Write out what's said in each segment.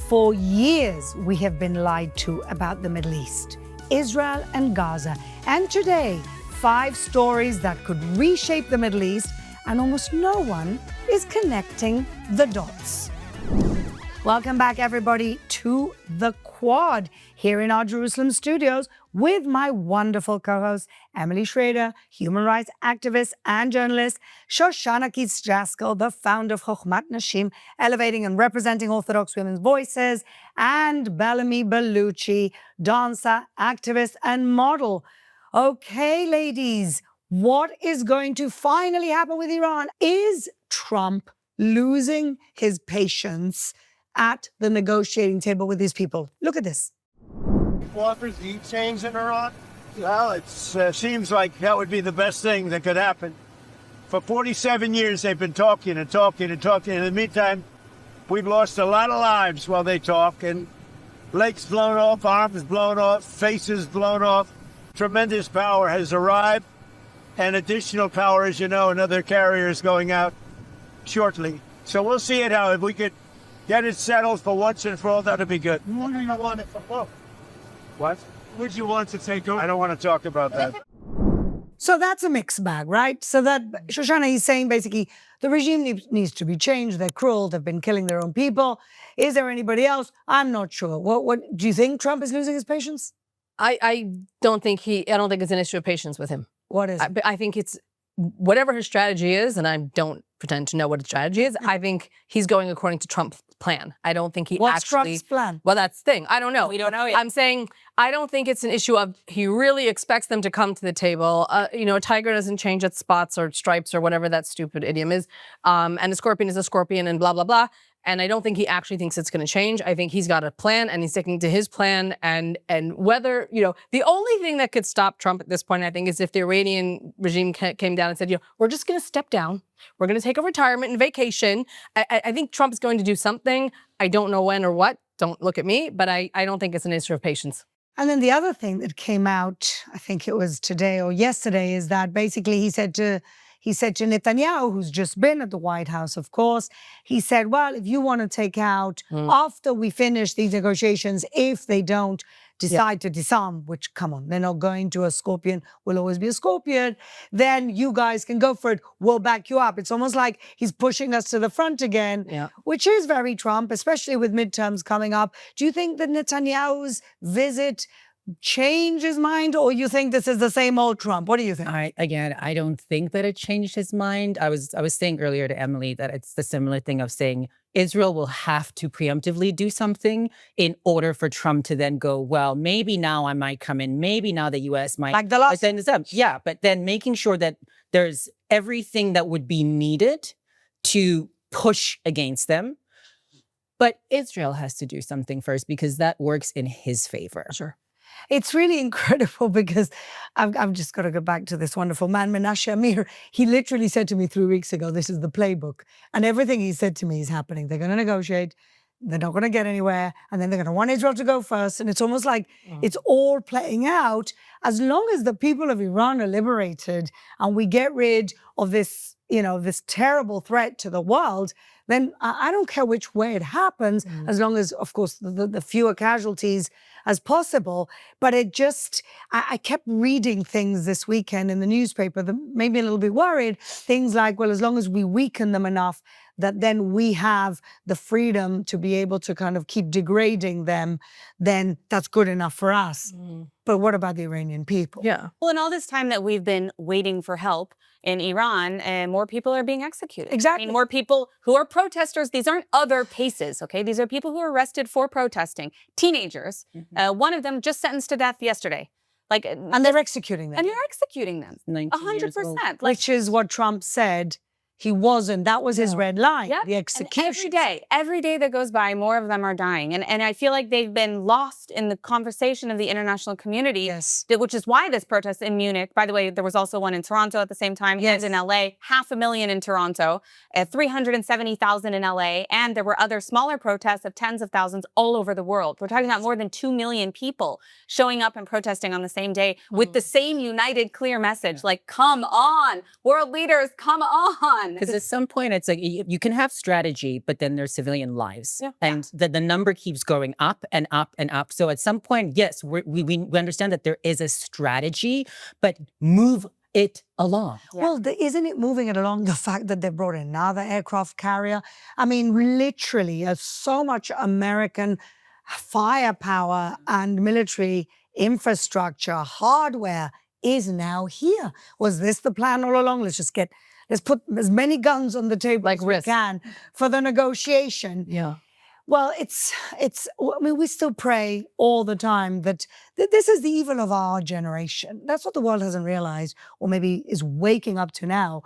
For years, we have been lied to about the Middle East, Israel and Gaza. And today, 5 stories that could reshape the Middle East, and almost no one is connecting the dots. Welcome back, everybody, to The Quad here in our Jerusalem studios with my wonderful co-host, Emily Schrader, human rights activist and journalist, Shoshana Keats-Jaskal, the founder of Chokhmat Nashim, elevating and representing Orthodox women's voices, and Bellamy Bellucci, dancer, activist, and model. Okay, ladies, what is going to finally happen with Iran? Is Trump losing his patience at the negotiating table with these people? Look at this. Offers to change in Iran? Well, it seems like that would be the best thing that could happen. For 47 years, they've been talking and talking and talking. In the meantime, we've lost a lot of lives while they talk, and legs blown off, arms blown off, faces blown off. Tremendous power has arrived, and additional power, as you know, another carrier is going out shortly. So we'll see it out. If we could get it settled for once and for all, that'd be good. What do you want it for? What? Would you want to take over? I don't want to talk about that. So that's a mixed bag, right? So that, Shoshana, he's saying basically the regime needs to be changed. They're cruel. They've been killing their own people. Is there anybody else? I'm not sure. What do you think Trump is losing his patience? I don't think it's an issue of patience with him. What is it? I think it's whatever his strategy is, and I don't pretend to know what his strategy is. I think he's going according to Trump's plan. I don't think he What's Trump's plan? Well, that's the thing. I don't know. We don't know yet. I'm saying I don't think it's an issue of he really expects them to come to the table. A tiger doesn't change its spots or stripes or whatever that stupid idiom is. And a scorpion is a scorpion and blah, blah, blah. And I don't think he actually thinks it's going to change. I think he's got a plan and he's sticking to his plan. And whether, the only thing that could stop Trump at this point, I think, is if the Iranian regime came down and said, we're just going to step down. We're going to take a retirement and vacation. I think Trump is going to do something. I don't know when or what. Don't look at me. But I don't think it's an issue of patience. And then the other thing that came out, I think it was today or yesterday, is that basically he said to Netanyahu, who's just been at the White House, of course, he said, well, if you want to take out, after we finish these negotiations, if they don't decide to disarm, which, come on, they're not going to, a scorpion will always be a scorpion, then you guys can go for it. We'll back you up. It's almost like he's pushing us to the front again, which is very Trump, especially with midterms coming up. Do you think that Netanyahu's visit change his mind, or you think this is the same old Trump? What do you think? I don't think that it changed his mind. I was saying earlier to Emily that it's the similar thing of saying Israel will have to preemptively do something in order for Trump to then go, well, maybe now I might come in. Maybe now the U.S. might. Like the last. Yeah, but then making sure that there's everything that would be needed to push against them. But Israel has to do something first because that works in his favor. Sure. It's really incredible because I've just got to go back to this wonderful man, Menashe Amir. He literally said to me 3 weeks ago, this is the playbook. And everything he said to me is happening. They're going to negotiate. They're not going to get anywhere. And then they're going to want Israel to go first. And it's almost like it's all playing out. As long as the people of Iran are liberated and we get rid of this, this terrible threat to the world, then I don't care which way it happens, as long as, of course, the fewer casualties as possible. But it just, I kept reading things this weekend in the newspaper that made me a little bit worried. Things like, well, as long as we weaken them enough, that then we have the freedom to be able to kind of keep degrading them, then that's good enough for us. But what about the Iranian people? Yeah. Well, in all this time that we've been waiting for help in Iran, more people are being executed. Exactly. More people who are protesters. These aren't other paces, okay? These are people who are arrested for protesting. Teenagers. One of them just sentenced to death yesterday. And they're executing them. And they're executing them. 100%. Which is what Trump said. He wasn't. That was his red line, the execution. Every day that goes by, more of them are dying. And I feel like they've been lost in the conversation of the international community, which is why this protest in Munich, by the way, there was also one in Toronto at the same time, and in LA, 500,000 in Toronto, 370,000 in LA, and there were other smaller protests of tens of thousands all over the world. We're talking about more than 2 million people showing up and protesting on the same day with the same united, clear message, like, come on, world leaders, come on. on. Because at some point, it's like you can have strategy, but then there's civilian lives. Yeah. And the number keeps going up and up and up. So at some point, yes, we understand that there is a strategy, but move it along. Yeah. Well, isn't it moving it along the fact that they brought in another aircraft carrier? I mean, literally, so much American firepower and military infrastructure, hardware is now here. Was this the plan all along? Let's put as many guns on the table Like as we can for the negotiation. Yeah. Well, I mean, we still pray all the time that this is the evil of our generation. That's what the world hasn't realized, or maybe is waking up to now.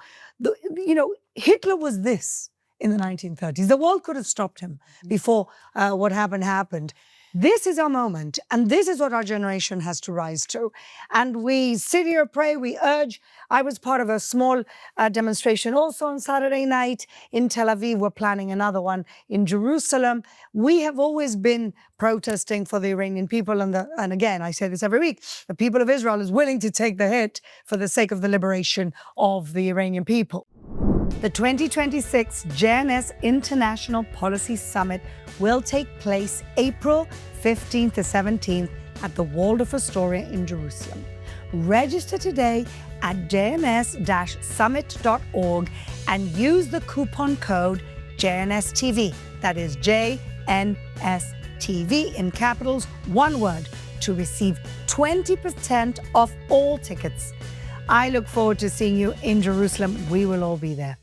Hitler was this in the 1930s. The world could have stopped him before what happened. This is our moment, and this is what our generation has to rise to. And we sit here, pray, we urge. I was part of a small demonstration also on Saturday night in Tel Aviv. We're planning another one in Jerusalem. We have always been protesting for the Iranian people, and again, I say this every week, the people of Israel is willing to take the hit for the sake of the liberation of the Iranian people. The 2026 JNS International Policy Summit will take place April 15th to 17th at the Waldorf Astoria in Jerusalem. Register today at jns-summit.org and use the coupon code JNSTV. That is JNSTV in capitals, one word, to receive 20% off all tickets. I look forward to seeing you in Jerusalem. We will all be there.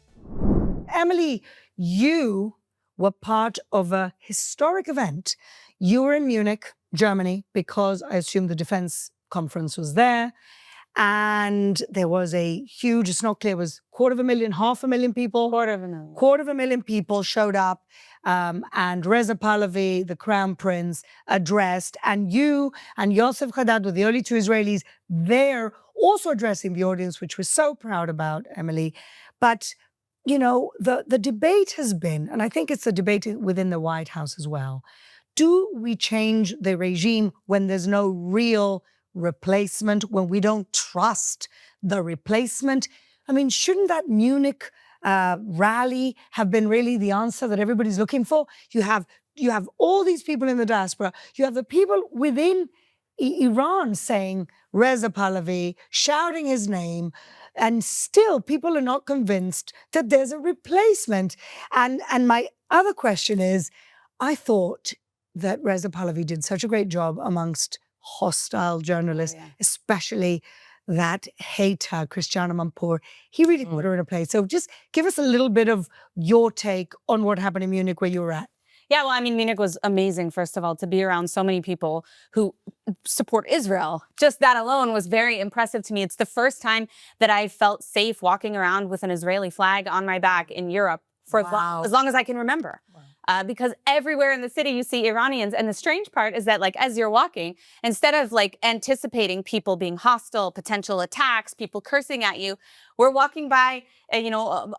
Emily, you were part of a historic event. You were in Munich, Germany, because I assume the defense conference was there. And there was a huge, it's not clear, it was 250,000, 500,000 people? 250,000. 250,000 people showed up. And Reza Pahlavi, the crown prince, addressed. And you and Yosef Haddad were the only two Israelis there also addressing the audience, which we're so proud about, Emily. But the debate has been, and I think it's a debate within the White House as well, do we change the regime when there's no real replacement, when we don't trust the replacement? I mean, shouldn't that Munich rally have been really the answer that everybody's looking for? You have all these people in the diaspora. You have the people within Iran saying Reza Pahlavi, shouting his name, and still people are not convinced that there's a replacement. And my other question is, I thought that Reza Pahlavi did such a great job amongst hostile journalists, especially that hater, Christiana Manpour. He really put her in a place. So just give us a little bit of your take on what happened in Munich where you were at. Yeah, well, I mean, Munich was amazing, first of all, to be around so many people who support Israel. Just that alone was very impressive to me. It's the first time that I felt safe walking around with an Israeli flag on my back in Europe for as long as I can remember. Wow. Because everywhere in the city you see Iranians. And the strange part is that, like, as you're walking, instead of like anticipating people being hostile, potential attacks, people cursing at you, we're walking by,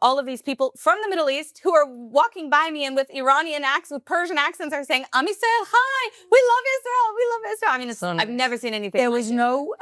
all of these people from the Middle East who are walking by me and with Iranian accents, with Persian accents are saying, Am Yisrael, hi, we love Israel, we love Israel. I mean, I've never seen anything There was no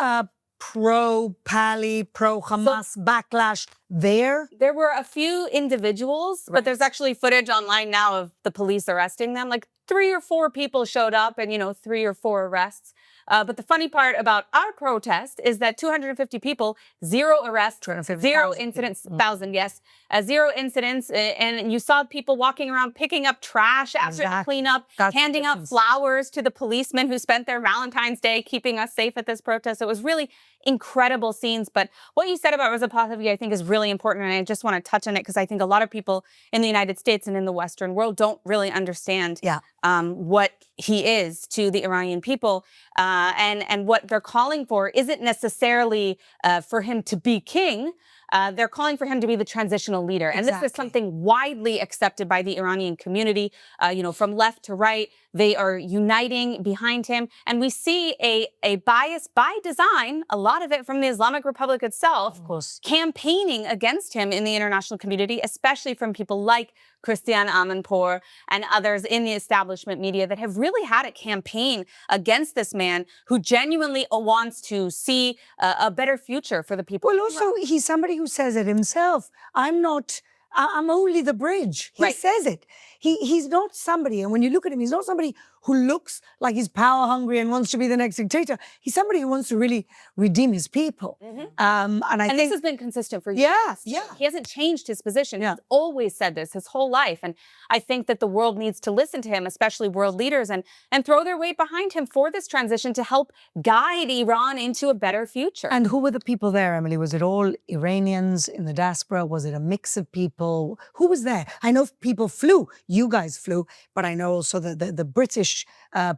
pro-Pali, pro-Hamas backlash there? There were a few individuals, but there's actually footage online now of the police arresting them. Like 3 or 4 people showed up and, 3 or 4 arrests. But the funny part about our protest is that 250 people, 0 arrests, 0 incidents, 1,000, yes, 0 incidents. And you saw people walking around picking up trash after the cleanup, handing out flowers to the policemen who spent their Valentine's Day keeping us safe at this protest. It was really incredible scenes. But what you said about Reza Pahlavi, I think, is really important. And I just want to touch on it because I think a lot of people in the United States and in the Western world don't really understand what he is to the Iranian people. And what they're calling for isn't necessarily for him to be king. They're calling for him to be the transitional leader. And this is something widely accepted by the Iranian community, from left to right. They are uniting behind him. And we see a bias by design, a lot of it from the Islamic Republic itself, of course, campaigning against him in the international community, especially from people like Christiana Amanpour and others in the establishment media that have really had a campaign against this man who genuinely wants to see a better future for the people. Well, also, he's somebody who says it himself. I'm not I'm only the bridge. He Right. says it. He's not somebody, and when you look at him, he's not somebody who looks like he's power hungry and wants to be the next dictator. He's somebody who wants to really redeem his people. And I think this has been consistent for years. Yeah, yeah. He hasn't changed his position. Yeah. He's always said this his whole life. And I think that the world needs to listen to him, especially world leaders, and throw their weight behind him for this transition to help guide Iran into a better future. And who were the people there, Emily? Was it all Iranians in the diaspora? Was it a mix of people? Who was there? I know people flew. You guys flew, but I know also the British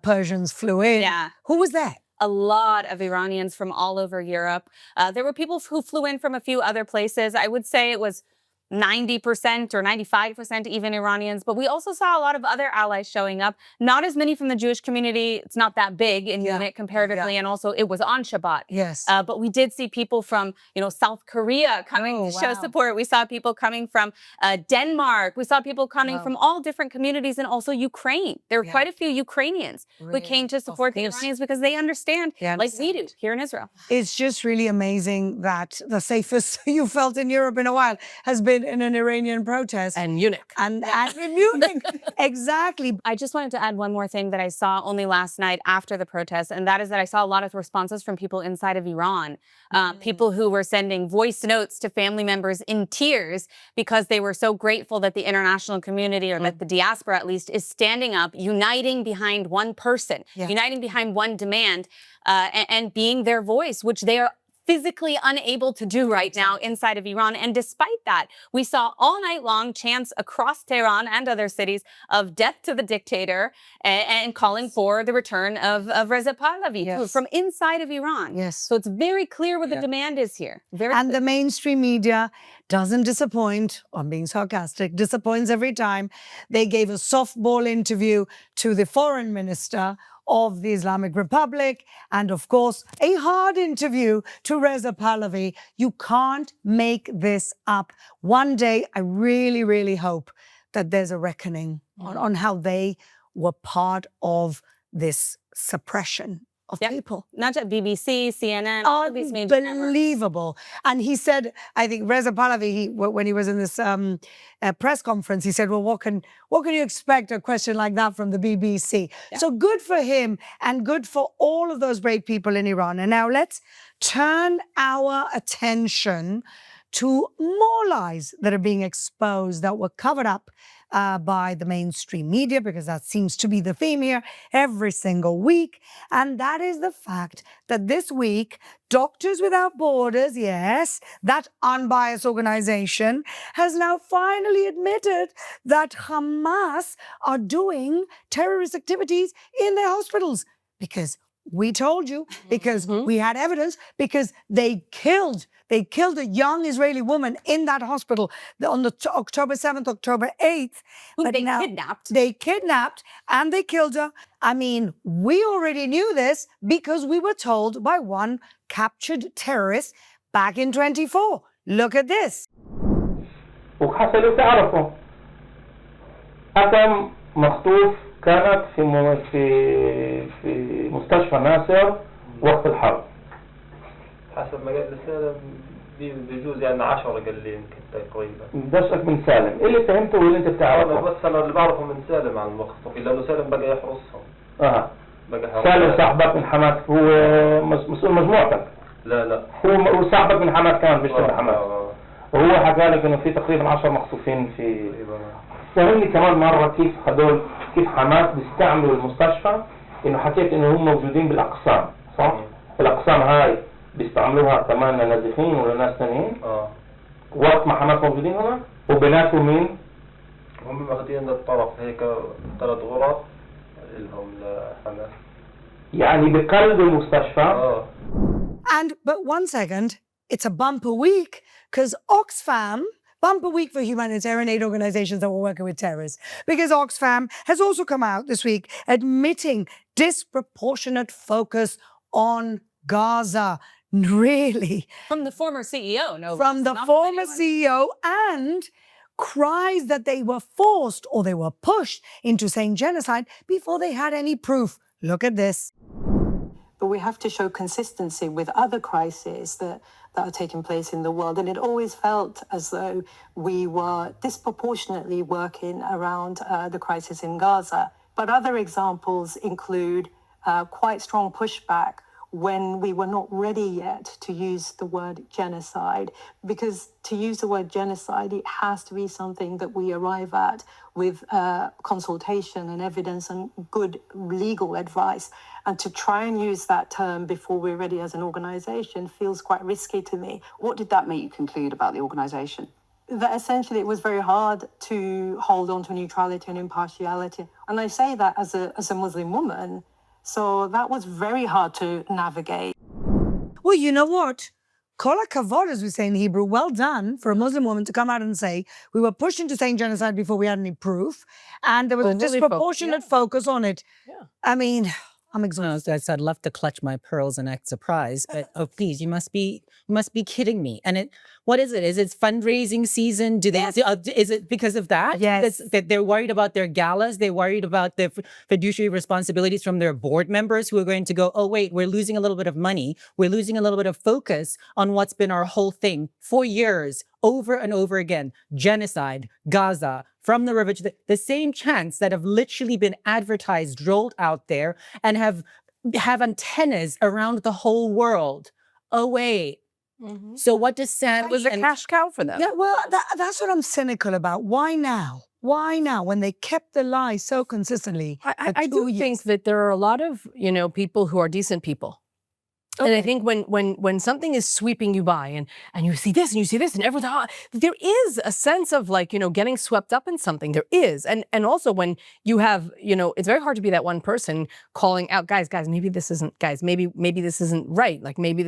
Persians flew in. Yeah. Who was there? A lot of Iranians from all over Europe. There were people who flew in from a few other places. I would say it was 90% or 95% even Iranians, but we also saw a lot of other allies showing up. Not as many from the Jewish community. It's not that big in Munich comparatively, and also it was on Shabbat. Yes. But we did see people from, South Korea coming to show support. We saw people coming from Denmark. We saw people coming from all different communities, and also Ukraine. There were quite a few Ukrainians who came to support the Iranians because they understand, like we do here in Israel. It's just really amazing that the safest you felt in Europe in a while has been in an Iranian protest. And Munich. And in Munich. Exactly. I just wanted to add one more thing that I saw only last night after the protest, and that is that I saw a lot of responses from people inside of Iran. People who were sending voice notes to family members in tears because they were so grateful that the international community, or that the diaspora at least, is standing up, uniting behind one person, uniting behind one demand, and being their voice, which they are physically unable to do right now inside of Iran. And despite that, we saw all night long chants across Tehran and other cities of death to the dictator, and calling for the return of Reza Pahlavi from inside of Iran. Yes. So it's very clear what the demand is here. And the mainstream media doesn't disappoint. I'm being sarcastic. Disappoints every time. They gave a softball interview to the foreign minister of the Islamic Republic, and of course, a hard interview to Reza Pahlavi. You can't make this up. One day, I really, really hope that there's a reckoning on how they were part of this suppression of people. Not just BBC, CNN, all these major networks. Unbelievable. And he said, I think Reza Pahlavi, when he was in this press conference, he said, well, what can you expect a question like that from the BBC? So good for him, and good for all of those brave people in Iran. And now let's turn our attention to more lies that are being exposed, that were covered up by the mainstream media, because that seems to be the theme here every single week. And that is the fact that this week, Doctors Without Borders, yes, that unbiased organization, has now finally admitted that Hamas are doing terrorist activities in their hospitals. Because we told you, because we had evidence, because they killed a young Israeli woman in that hospital on the October 7th, October 8th. But kidnapped. They kidnapped and they killed her. I mean, we already knew this because we were told by one captured terrorist back in 24. Look at this. وحصلوا تعرفوا حكم مخطوف كانت في مستشفى ناصر وقت الحرب. حسب ما قال سالم بيجوز يعني 10 قال لي يمكن تقريبا. دشك من سالم، اللي فهمته واللي انت بتعرفه. بس انا اللي بعرفه من سالم عن المخطوفين، لانه سالم بقى يحرسهم. بقى سالم صاحبك من حماس، هو مسؤول مجموعتك. لا هو صاحبك من حماس كمان بيشتغل حماس. وهو حكى لك انه في تقريبا 10 مخطوفين في. فهمني كمان مرة كيف حماس بيستعملوا المستشفى، انه حكيت انه هم موجودين بالاقسام، صح؟ الاقسام هاي بيستعملوها كمان لنازحين ولا ناس ثانيين. وقت ما حماس موجودين هنا وبناتهم مين؟ هم واخدين الطرف هيك 3 غرف لهم لحماس. يعني بقلب المستشفى. But one second, it's a bumper week because Oxfam, bumper week for humanitarian aid organizations that were working with terrorists, because Oxfam has also come out this week admitting disproportionate focus on Gaza. Really? From the former CEO, no. From the former CEO, and cries that they were forced or they were pushed into saying genocide before they had any proof. Look at this. but we have to show consistency with other crises that are taking place in the world. And it always felt as though we were disproportionately working around the crisis in Gaza. But other examples include quite strong pushback when we were not ready yet to use the word genocide, because to use the word genocide, it has to be something that we arrive at with consultation and evidence and good legal advice. And to try and use that term before we're ready as an organization feels quite risky to me. What did that make you conclude about the organization? That essentially it was very hard to hold on to neutrality and impartiality. And I say that as a Muslim woman. So that was very hard to navigate. Well, you know what? Kola kavod, as we say in Hebrew, well done for a Muslim woman to come out and say, we were pushed into saying genocide before we had any proof, and there was a disproportionate focus on it. Yeah. I mean, I'm exhausted. No, I'd love to clutch my pearls and act surprised, but oh please, you must be kidding me. And what is it? Is it fundraising season? Is it because of that? Yes. That they're worried about their galas? They're worried about their fiduciary responsibilities from their board members who are going to go, oh wait, we're losing a little bit of money. We're losing a little bit of focus on what's been our whole thing for years, over and over again. Genocide, Gaza, from the river to the same chants that have literally been advertised, rolled out there, and have antennas around the whole world. Oh wait. Mm-hmm. So what does Sam? It was a cash cow for them. Yeah, well, that's what I'm cynical about. Why now? Why now? When they kept the lie so consistently. I do think that there are a lot of people who are decent people. Okay. And I think when something is sweeping you by and you see this and everything, there is a sense of getting swept up in something. There is. And also when you have, it's very hard to be that one person calling out, guys, maybe this isn't right. Like maybe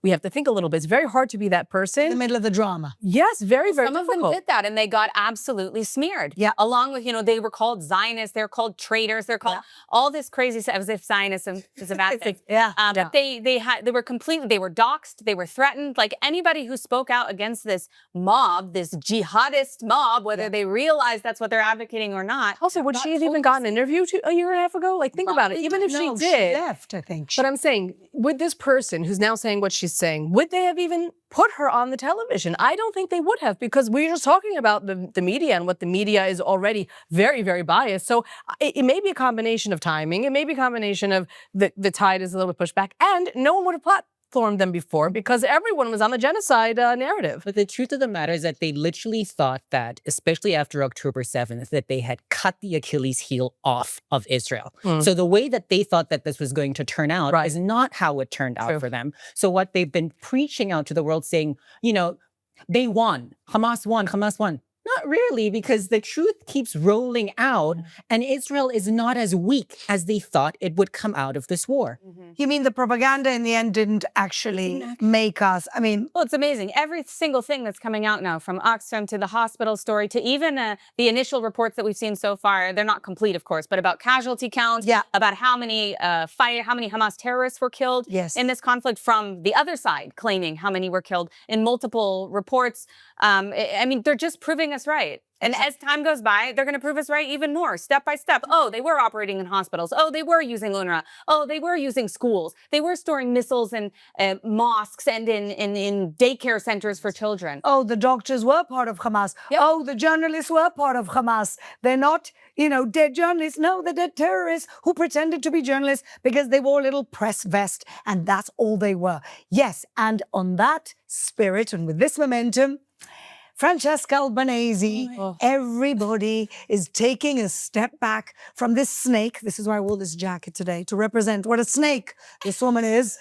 we have to think a little bit. It's very hard to be that person. In the middle of the drama. Yes, very, very difficult. Some of them did that and they got absolutely smeared. Yeah. Along with, they were called Zionists, they're called traitors, they're called all this crazy stuff, as if Zionism is a bad thing. But they were doxxed, they were threatened. Like anybody who spoke out against this mob, this jihadist mob, whether they realize that's what they're advocating or not. Also, would she have even gotten an interview a year and a half ago? Like, think about it. Even if she did. She left, I think. But I'm saying, would this person who's now saying what she's saying, would they have even put her on the television? I don't think they would have, because we're just talking about the media and what the media is already very, very biased. So it may be a combination of timing. It may be a combination of the tide is a little bit pushed back, and no one would have platformed them before because everyone was on the genocide narrative. But the truth of the matter is that they literally thought that, especially after October 7th, that they had cut the Achilles heel off of Israel. So the way that they thought that this was going to turn out is not how it turned out for them. So what they've been preaching out to the world saying, they won, Hamas won. Not really, because the truth keeps rolling out and Israel is not as weak as they thought it would come out of this war. You mean the propaganda in the end didn't actually make us, Well, it's amazing. Every single thing that's coming out now, from Oxfam to the hospital story to even the initial reports that we've seen so far, they're not complete, of course, but about casualty counts, about how many Hamas terrorists were killed in this conflict, from the other side claiming how many were killed in multiple reports. They're just proving us right. And as time goes by, they're going to prove us right even more, step by step. Oh, they were operating in hospitals. Oh, they were using UNRWA. Oh, they were using schools. They were storing missiles in mosques and in daycare centers for children. Oh, the doctors were part of Hamas. Yep. Oh, the journalists were part of Hamas. They're not, dead journalists. No, they're dead terrorists who pretended to be journalists because they wore a little press vest, and that's all they were. Yes, and on that spirit and with this momentum, Francesca Albanese, everybody is taking a step back from this snake. This is why I wore this jacket today, to represent what a snake this woman is.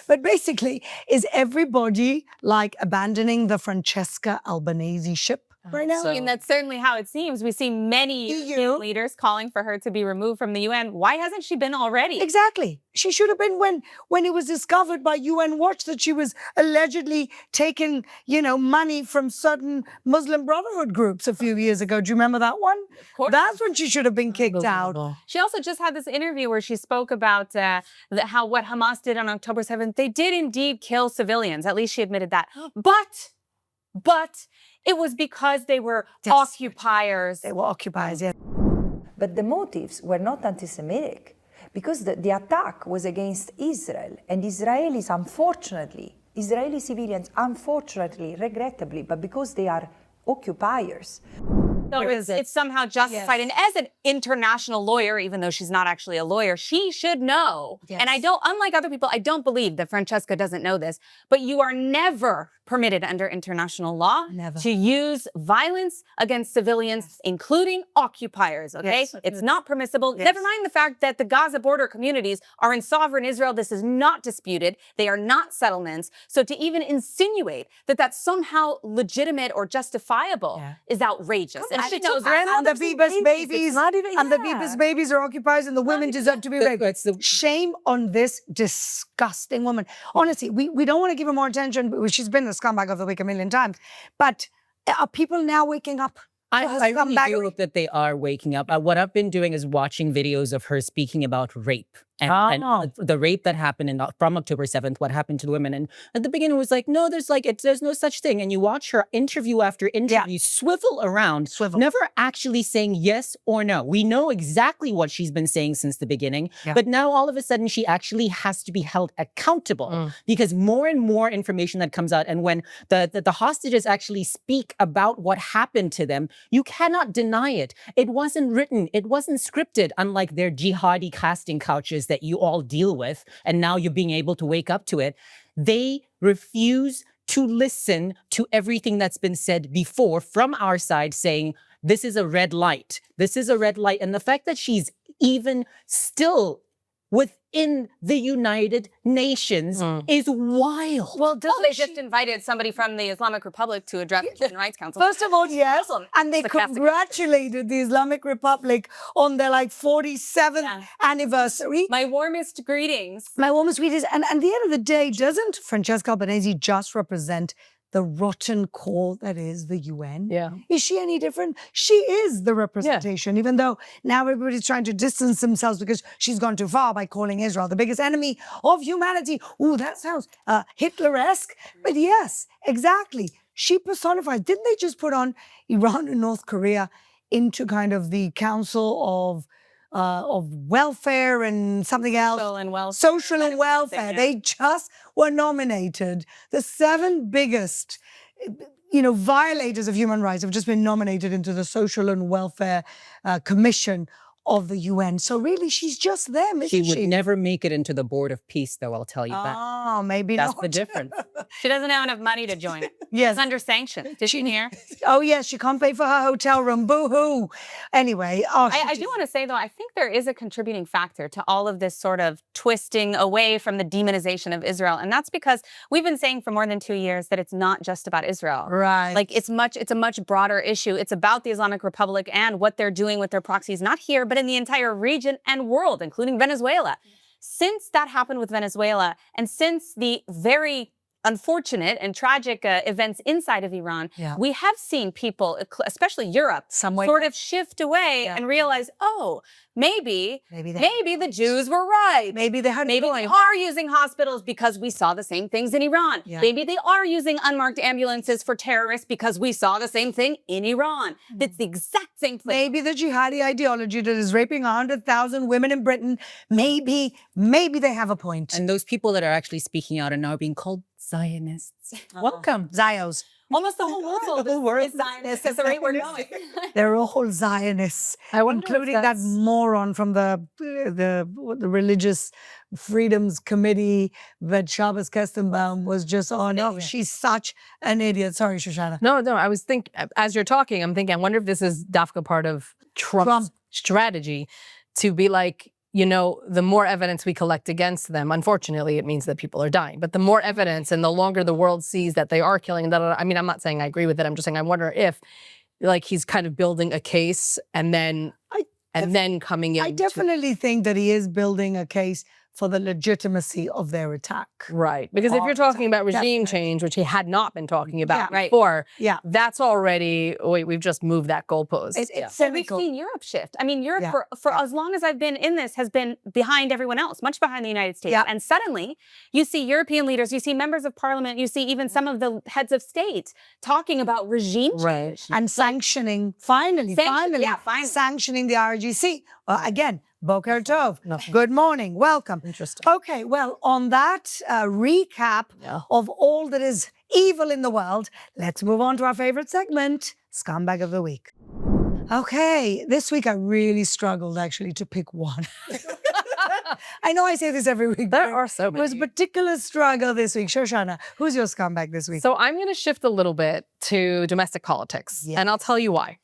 But basically, is everybody abandoning the Francesca Albanese ship right now? That's certainly how it seems. We see many EU leaders calling for her to be removed from the UN. Why hasn't she been already? Exactly. She should have been when it was discovered by UN Watch that she was allegedly taking, money from certain Muslim Brotherhood groups a few years ago. Do you remember that one? Of course. That's when she should have been kicked out. She also just had this interview where she spoke about how what Hamas did on October 7th, they did indeed kill civilians. At least she admitted that. But it was because they were occupiers. They were occupiers, yes. But the motives were not anti-Semitic. because the attack was against Israel, and Israelis, unfortunately, Israeli civilians, unfortunately, regrettably, but because they are occupiers. So it's somehow justified. Yes. And as an international lawyer, even though she's not actually a lawyer, she should know. Yes. And I don't, unlike other people, I don't believe that Francesca doesn't know this, but you are never permitted under international law to use violence against civilians, including occupiers, okay? Yes. It's not permissible. Yes. Never mind the fact that the Gaza border communities are in sovereign Israel. This is not disputed. They are not settlements. So to even insinuate that that's somehow legitimate or justifiable is outrageous. And she knows that. And the Bibas babies, and the Bibas babies are occupiers, and the women deserve to be raped. Shame on this disgusting woman. Honestly, we don't want to give her more attention, but she's been the scumbag of the week a million times. But are people now waking up? I really do hope that they are waking up. What I've been doing is watching videos of her speaking about rape. And the rape that happened from October 7th, what happened to the women. And at the beginning it was like, no, there's no such thing. And you watch her interview after interview swivel around, never actually saying yes or no. We know exactly what she's been saying since the beginning. But now all of a sudden she actually has to be held accountable because more and more information that comes out. And when the hostages actually speak about what happened to them, you cannot deny it. It wasn't written. It wasn't scripted, unlike their jihadi casting couches that you all deal with, and now you're being able to wake up to it. They refuse to listen to everything that's been said before from our side saying, this is a red light. This is a red light. And the fact that she's even still within the United Nations is wild. Well, they just invited somebody from the Islamic Republic to address the Human Rights Council. First of all, yes, and they congratulated the Islamic Republic on their 47th anniversary. My warmest greetings. My warmest greetings. And at the end of the day, doesn't Francesca Albanese just represent the rotten core that is the UN? Yeah. Is she any different? She is the representation, even though now everybody's trying to distance themselves because she's gone too far by calling Israel the biggest enemy of humanity. Ooh, that sounds Hitler-esque. But yes, exactly. She personifies. Didn't they just put on Iran and North Korea into kind of the Council of Welfare and something else? Social and welfare. They just were nominated. The 7 biggest, violators of human rights have just been nominated into the Social and Welfare Commission of the UN. So really, she's just them, isn't she? She would never make it into the Board of Peace, though, I'll tell you that. Oh, maybe That's not. the difference. She doesn't have enough money to join it. Yes. It's under sanction. Did she hear? Oh, yes, she can't pay for her hotel room. Boo-hoo. Anyway. I do want to say, though, I think there is a contributing factor to all of this sort of twisting away from the demonization of Israel. And that's because we've been saying for more than 2 years that it's not just about Israel. Right. It's a much broader issue. It's about the Islamic Republic and what they're doing with their proxies, not here, but in the entire region and world, including Venezuela. Since that happened with Venezuela, and since the very unfortunate and tragic events inside of Iran, we have seen people, especially Europe, sort of shift away and realize, oh, maybe the Jews were right. Maybe they are using hospitals because we saw the same things in Iran. Maybe they are using unmarked ambulances for terrorists because we saw the same thing in Iran. It's the exact same place. Maybe the jihadi ideology that is raping 100,000 women in Britain, maybe they have a point. And those people that are actually speaking out are now being called Zionists. Welcome. Zios. Almost the whole world is Zionist. That's the right word going. They're all Zionists, including that moron from the Religious Freedoms Committee that Shabbos Kestenbaum was just on. Oh, she's such an idiot. Sorry, Shoshana. No, I was thinking, as you're talking, I'm thinking, I wonder if this is Dafka part of Trump's strategy to be like, the more evidence we collect against them, unfortunately, it means that people are dying. But the more evidence and the longer the world sees that they are killing, I mean, I'm not saying I agree with it. I'm just saying I wonder if, he's kind of building a case and then coming in. I definitely think that he is building a case for the legitimacy of their attack. Right. Because if you're talking about regime change, which he had not been talking about before, that's already, we've just moved that goalpost. It's cynical. We've seen Europe shift. I mean, Europe, for as long as I've been in this, has been behind everyone else, much behind the United States. And suddenly, you see European leaders, you see members of parliament, you see even some of the heads of state talking about regime change. And sanctioning, finally, sanctioning the IRGC. Again, Boker Tov. Nothing. Good morning. Welcome. Interesting. Okay, well, on that recap of all that is evil in the world, let's move on to our favorite segment, Scumbag of the Week. Okay, this week I really struggled actually to pick one. I know I say this every week. There are so many. It was a particular struggle this week. Shoshana, who's your scumbag this week? So I'm going to shift a little bit to domestic politics, and I'll tell you why.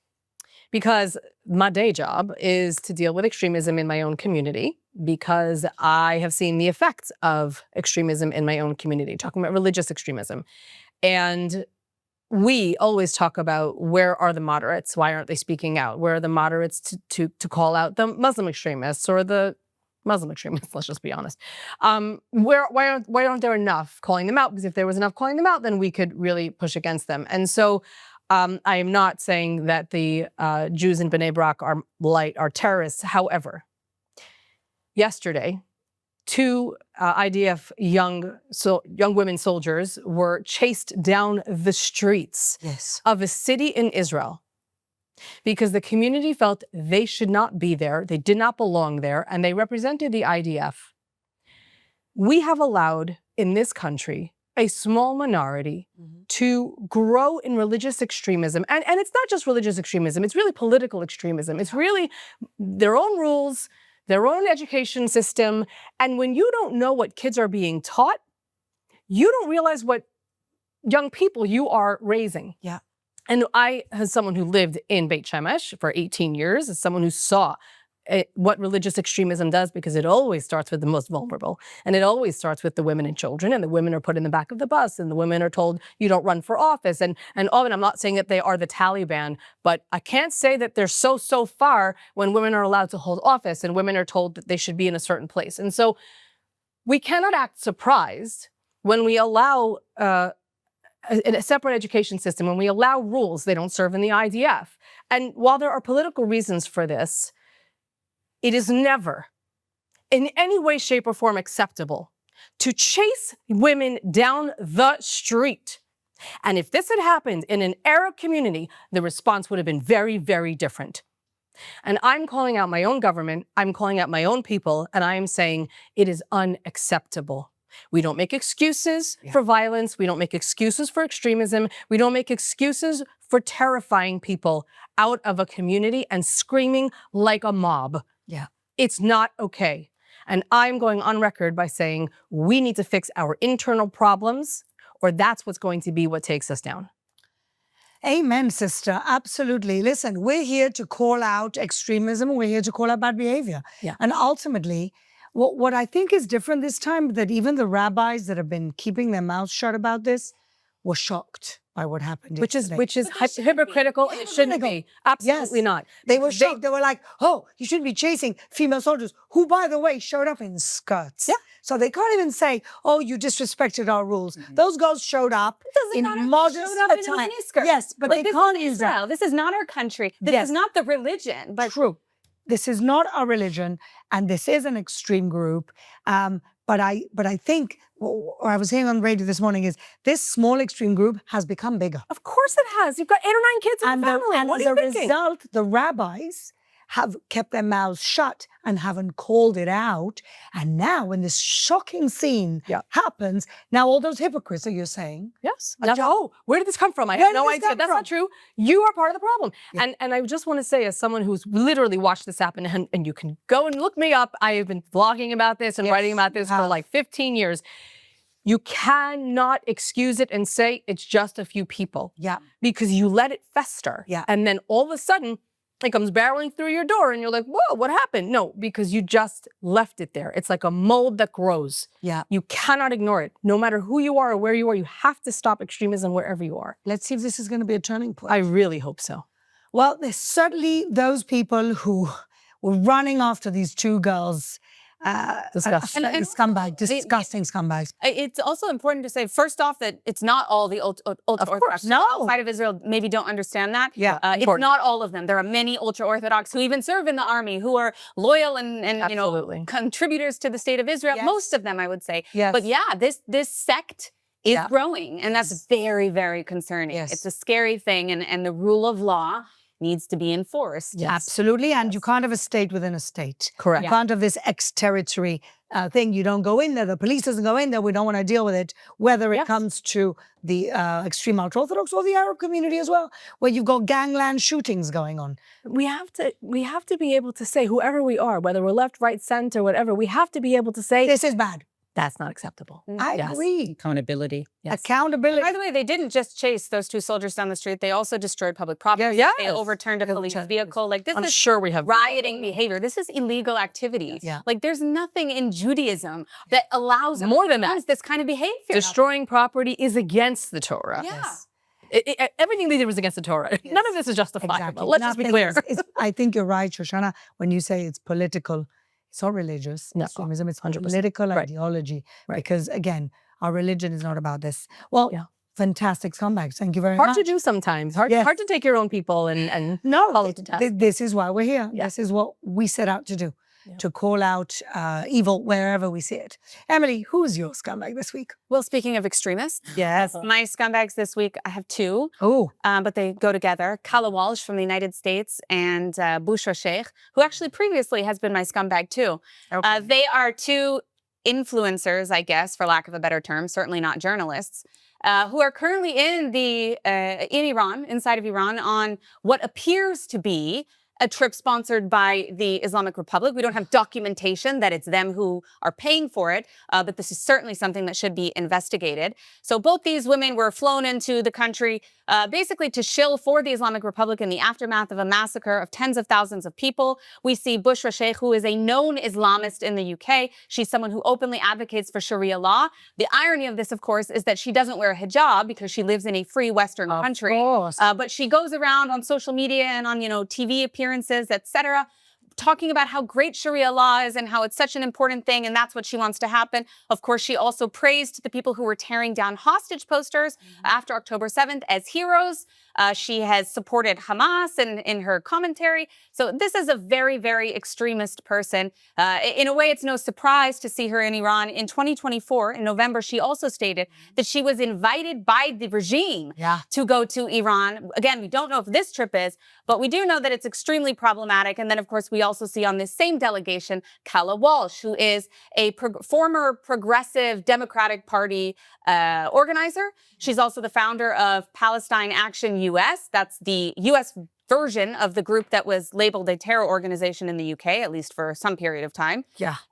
Because my day job is to deal with extremism in my own community, because I have seen the effects of extremism in my own community, talking about religious extremism. And we always talk about where are the moderates? Why aren't they speaking out? Where are the moderates to call out the Muslim extremists or the Muslim extremists, let's just be honest. Why aren't there enough calling them out? Because if there was enough calling them out, then we could really push against them. And so I am not saying that the Jews in Bnei Brak are terrorists. However, yesterday, 2 IDF young women soldiers were chased down the streets of a city in Israel because the community felt they should not be there, they did not belong there, and they represented the IDF. We have allowed in this country a small minority to grow in religious extremism. And it's not just religious extremism, it's really political extremism. It's really their own rules, their own education system. And when you don't know what kids are being taught, you don't realize what young people you are raising. Yeah. And I, as someone who lived in Beit Shemesh for 18 years, as someone who saw what religious extremism does, because it always starts with the most vulnerable. And it always starts with the women and children, and the women are put in the back of the bus, and the women are told you don't run for office. And often, I'm not saying that they are the Taliban, but I can't say that they're so far when women are allowed to hold office and women are told that they should be in a certain place. And so we cannot act surprised when we allow a separate education system, when we allow rules they don't serve in the IDF. And while there are political reasons for this, it is never, in any way, shape, or form acceptable to chase women down the street. And if this had happened in an Arab community, the response would have been very, very different. And I'm calling out my own government, I'm calling out my own people, and I am saying it is unacceptable. We don't make excuses for violence. We don't make excuses for extremism. We don't make excuses for terrifying people out of a community and screaming like a mob. Yeah. It's not okay. And I'm going on record by saying we need to fix our internal problems, or that's what's going to be what takes us down. Amen, sister. Absolutely. Listen, we're here to call out extremism. We're here to call out bad behavior. Yeah. And ultimately, what I think is different this time, that even the rabbis that have been keeping their mouths shut about this were shocked by what happened. Which is hypocritical, and it shouldn't be. Absolutely not. They were shocked. They were like, oh, you shouldn't be chasing female soldiers, who, by the way, showed up in skirts. Yeah. So they can't even say, oh, you disrespected our rules. Those girls showed up in modest attire. Yes, but they can't use that. This is not our country. This is not the religion. But true. This is not our religion, and this is an extreme group. But I think what I was saying on the radio this morning is this small extreme group has become bigger. Of course it has. You've got 8 or 9 kids in the family. And as a result, the rabbis have kept their mouths shut and haven't called it out. And now when this shocking scene happens, now all those hypocrites, are you saying? Yes. Now, where did this come from? I have no idea. That's not true. You are part of the problem. Yeah. And I just want to say, as someone who's literally watched this happen, and you can go and look me up, I have been blogging about this and writing about this for like 15 years. You cannot excuse it and say it's just a few people. Yeah. Because you let it fester. Yeah. And then all of a sudden, it comes barreling through your door and you're like, whoa, what happened? No, because you just left it there. It's like a mold that grows. Yeah. You cannot ignore it. No matter who you are or where you are, you have to stop extremism wherever you are. Let's see if this is going to be a turning point. I really hope so. Well, there's certainly those people who were running after these 2 girls. Disgusting. Disgusting scumbags. It's also important to say, first off, that it's not all the ultra-Orthodox. Outside of Israel maybe don't understand that. Yeah, it's not all of them. There are many ultra-Orthodox who even serve in the army, who are loyal and you know, contributors to the state of Israel. Yes. Most of them, I would say. Yes. But yeah, this sect is growing, and that's very, very concerning. Yes. It's a scary thing, and the rule of law needs to be enforced. Yes. Absolutely. And you can't have a state within a state. Correct. You can't have this ex-territory thing. You don't go in there. The police doesn't go in there. We don't want to deal with it, whether it comes to the extreme ultra-Orthodox or the Arab community as well, where you've got gangland shootings going on. We have to be able to say, whoever we are, whether we're left, right, center, whatever, we have to be able to say, this is bad. That's not acceptable. I agree. Accountability. Yes. Accountability. By the way, they didn't just chase those 2 soldiers down the street. They also destroyed public property. Yeah, They overturned a police vehicle. Like this I'm is sure we have rioting behavior. This is illegal activity. Yeah. Like there's nothing in Judaism that allows more than that. this kind of behavior. Destroying property is against the Torah. Yeah. Everything they did was against the Torah. None of this is justifiable. Exactly. Let's just be clear. I think you're right, Shoshana, when you say it's political. It's not religious No. extremism. It's 100%. political Right. ideology. Right. Because again, our religion is not about this. Well, fantastic scumbags. Thank you very much. Hard to do sometimes. Hard to take your own people and follow to task. This is why we're here. This is what we set out to do. To call out evil wherever we see it. Emily, who's your scumbag this week? Well, speaking of extremists, yes, my scumbags this week, I have 2. Oh, but they go together. Kala Walsh from the United States and Bushra Sheikh, who actually previously has been my scumbag too. Okay. They are 2 influencers, I guess, for lack of a better term, certainly not journalists, who are currently in Iran, inside of Iran, on what appears to be a trip sponsored by the Islamic Republic. We don't have documentation that it's them who are paying for it, but this is certainly something that should be investigated. So both these women were flown into the country basically to shill for the Islamic Republic in the aftermath of a massacre of tens of thousands of people. We see Bushra Sheikh, who is a known Islamist in the UK. She's someone who openly advocates for Sharia law. The irony of this, of course, is that she doesn't wear a hijab because she lives in a free Western country. But she goes around on social media and on, TV appearances, etc., talking about how great Sharia law is and how it's such an important thing, and that's what she wants to happen. Of course, she also praised the people who were tearing down hostage posters after October 7th as heroes. She has supported Hamas in her commentary. So this is a very, very extremist person. In a way, it's no surprise to see her in Iran. In 2024, in November, she also stated that she was invited by the regime to go to Iran. Again, we don't know if this trip is, but we do know that it's extremely problematic. And then, of course, we also see on this same delegation, Kala Walsh, who is a former Progressive Democratic Party organizer. She's also the founder of Palestine Action US. That's the US version of the group that was labeled a terror organization in the UK, at least for some period of time.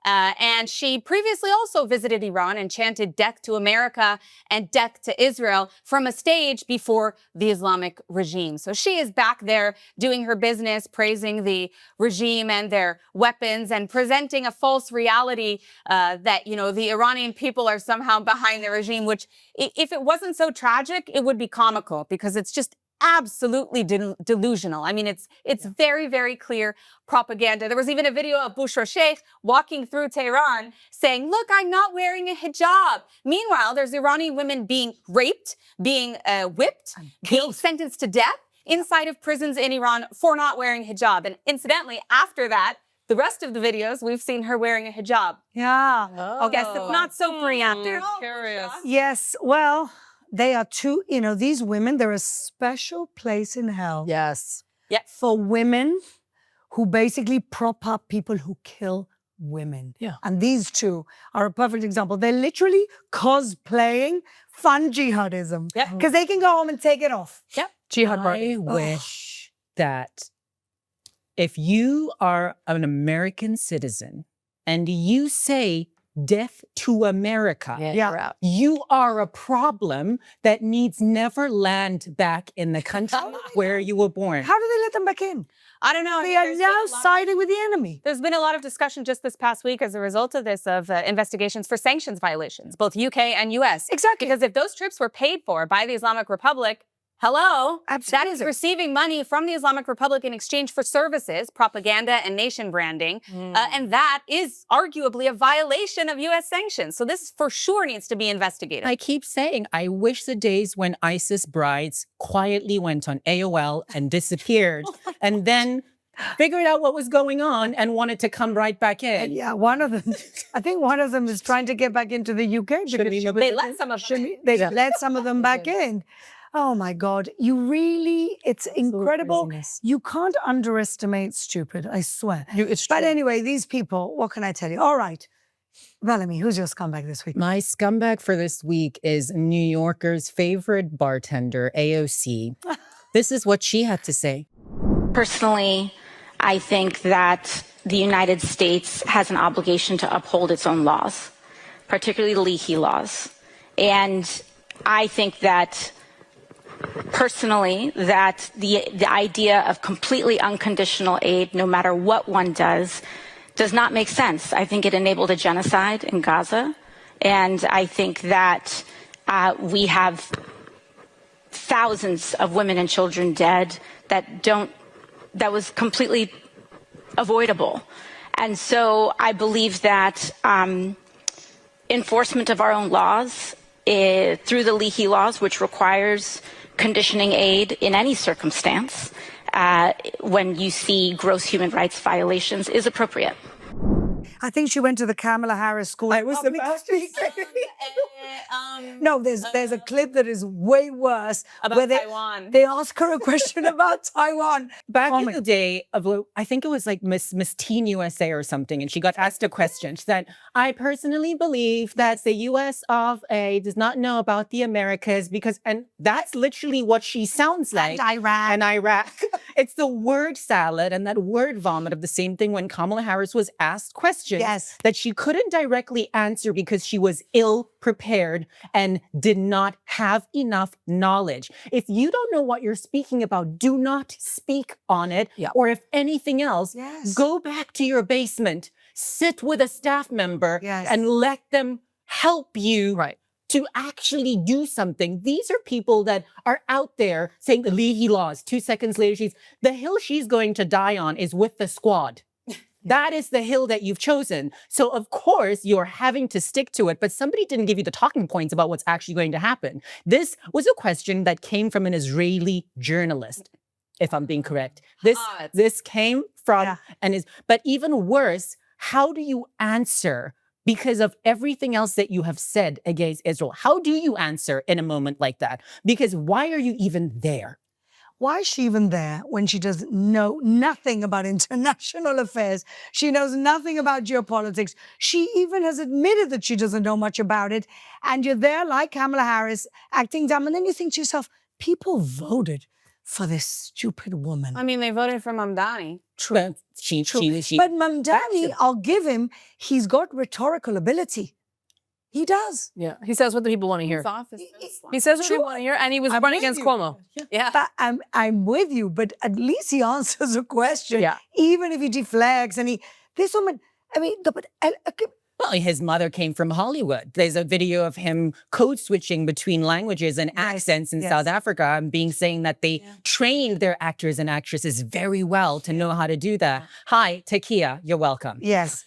And she previously also visited Iran and chanted "Death to America" and "Death to Israel" from a stage before the Islamic regime. So she is back there doing her business, praising the regime and their weapons and presenting a false reality that, the Iranian people are somehow behind the regime, which if it wasn't so tragic, it would be comical because it's just absolutely delusional. I mean, it's very, very clear propaganda. There was even a video of Bushra Sheikh walking through Tehran saying, "Look, I'm not wearing a hijab." Meanwhile, there's Iranian women being raped, being whipped, being sentenced to death inside of prisons in Iran for not wearing hijab. And incidentally, after that, the rest of the videos, we've seen her wearing a hijab. I guess it's not so preemptive. Curious. Yes, well, they are two, these women, they're a special place in hell. Yes. For women who basically prop up people who kill women. And these two are a perfect example. They're literally cosplaying fun jihadism. Because they can go home and take it off. Jihad I wish that if you are an American citizen and you say "Death to America," you are a problem that needs never land back in the country where you were born. How do they let them back in? I don't know. They are now siding with the enemy. There's been a lot of discussion just this past week as a result of this, of investigations for sanctions violations, both UK and US. Exactly. Because if those trips were paid for by the Islamic Republic, that is receiving money from the Islamic Republic in exchange for services, propaganda, and nation branding. And that is arguably a violation of US sanctions. So this for sure needs to be investigated. I keep saying, I wish the days when ISIS brides quietly went on AOL and disappeared and then figured out what was going on and wanted to come right back in. Yeah, I think one of them is trying to get back into the UK. Because they let some of them let some of them back in. Oh my God. It's incredible. You can't underestimate stupid, I swear. But anyway, these people, what can I tell you? All right. Bellamy, who's your scumbag this week? My scumbag for this week is New Yorker's favorite bartender, AOC. This is what she had to say. Personally, I think that the United States has an obligation to uphold its own laws, particularly the Leahy laws. And I think that personally, that the idea of completely unconditional aid, no matter what one does not make sense. I think it enabled a genocide in Gaza. And I think that we have thousands of women and children dead that was completely avoidable. And so I believe that enforcement of our own laws through the Leahy laws, which requires conditioning aid in any circumstance when you see gross human rights violations, is appropriate. I think she went to the Kamala Harris School. I was about to say. No, there's a clip that is way worse. About Taiwan. They ask her a question about Taiwan. Back in the day, I think it was like Miss Teen USA or something, and she got asked a question. She said, I personally believe that the US of A does not know about the Americas and that's literally what she sounds like. And Iraq. It's the word salad and that word vomit of the same thing when Kamala Harris was asked questions that she couldn't directly answer because she was ill prepared and did not have enough knowledge. If you don't know what you're speaking about, do not speak on it. Or if anything else, go back to your basement, sit with a staff member and let them help you to actually do something. These are people that are out there saying the Leahy laws. 2 seconds later, the hill she's going to die on is with the squad. That is the hill that you've chosen. So of course you're having to stick to it, but somebody didn't give you the talking points about what's actually going to happen. This was a question that came from an Israeli journalist, if I'm being correct. This came from but even worse, how do you answer because of everything else that you have said against Israel? How do you answer in a moment like that? Because why are you even there? Why is she even there when she does know nothing about international affairs? She knows nothing about geopolitics. She even has admitted that she doesn't know much about it. And you're there like Kamala Harris acting dumb. And then you think to yourself, people voted for this stupid woman. I mean, they voted for Mamdani. True. But Mamdani, I'll give him, he's got rhetorical ability. He does. Yeah, he says what the people want to hear. He says what people want to hear, and he was running against Cuomo. Yeah. But I'm with you, but at least he answers a question. Even if he deflects and this woman, I mean, well, his mother came from Hollywood. There's a video of him code switching between languages and accents in South Africa and saying that they trained their actors and actresses very well to know how to do that. Hi, Takia, you're welcome. Yes.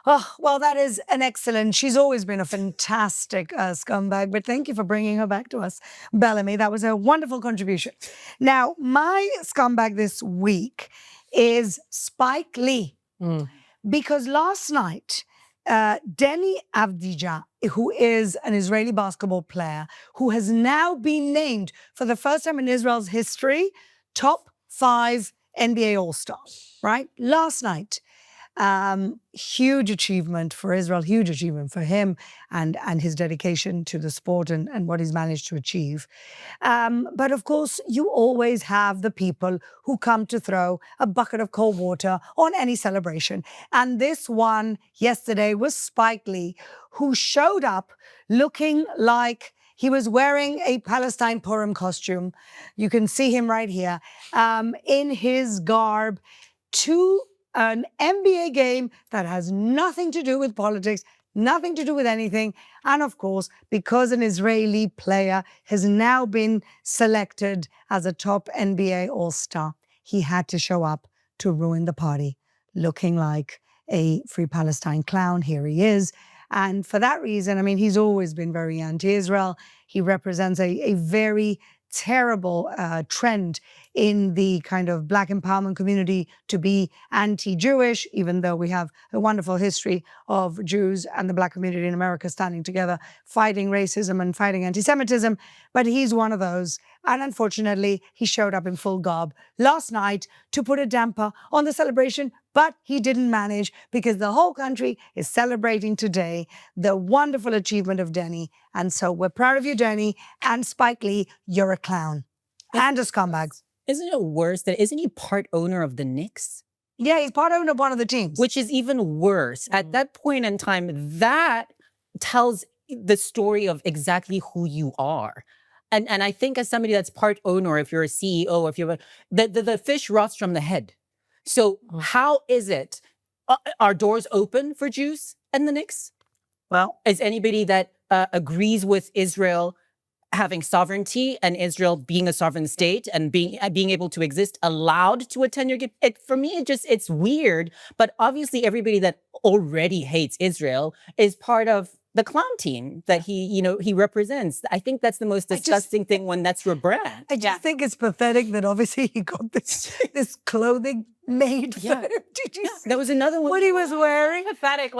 Oh, well, that is an excellent, she's always been a fantastic scumbag, but thank you for bringing her back to us, Bellamy. That was a wonderful contribution. Now, my scumbag this week is Spike Lee. Because last night, Deni Avdija, who is an Israeli basketball player, who has now been named for the first time in Israel's history, top 5 NBA All-Stars, right? Last night. Huge achievement for Israel, huge achievement for him and his dedication to the sport and what he's managed to achieve. But of course, you always have the people who come to throw a bucket of cold water on any celebration. And this one yesterday was Spike Lee, who showed up looking like he was wearing a Palestine Purim costume. You can see him right here in his garb to an NBA game that has nothing to do with politics, nothing to do with anything. And of course, because an Israeli player has now been selected as a top NBA All-Star, he had to show up to ruin the party, looking like a Free Palestine clown. Here he is. And for that reason, I mean, he's always been very anti-Israel. He represents a very terrible trend in the kind of Black empowerment community to be anti-Jewish, even though we have a wonderful history of Jews and the Black community in America standing together, fighting racism and fighting anti-Semitism. But he's one of those. And unfortunately, he showed up in full garb last night to put a damper on the celebration, but he didn't manage because the whole country is celebrating today the wonderful achievement of Denny. And so we're proud of you, Denny. And Spike Lee, you're a clown and a scumbag. Isn't it worse that isn't he part owner of the Knicks? Yeah, he's part owner of one of the teams. Which is even worse. At that point in time, that tells the story of exactly who you are. And I think as somebody that's part owner, if you're a CEO, if you're the fish rots from the head. So how is it? Are doors open for Jews and the Knicks? Well, is anybody that agrees with Israel having sovereignty and Israel being a sovereign state and being able to exist allowed to attend your gift? For me, it's weird. But obviously, everybody that already hates Israel is part of the clown team that he represents. I think that's the most disgusting thing when that's your brand. I just think it's pathetic that obviously he got this clothing made for him. Did you see? There was another one. What he was wearing? Pathetic,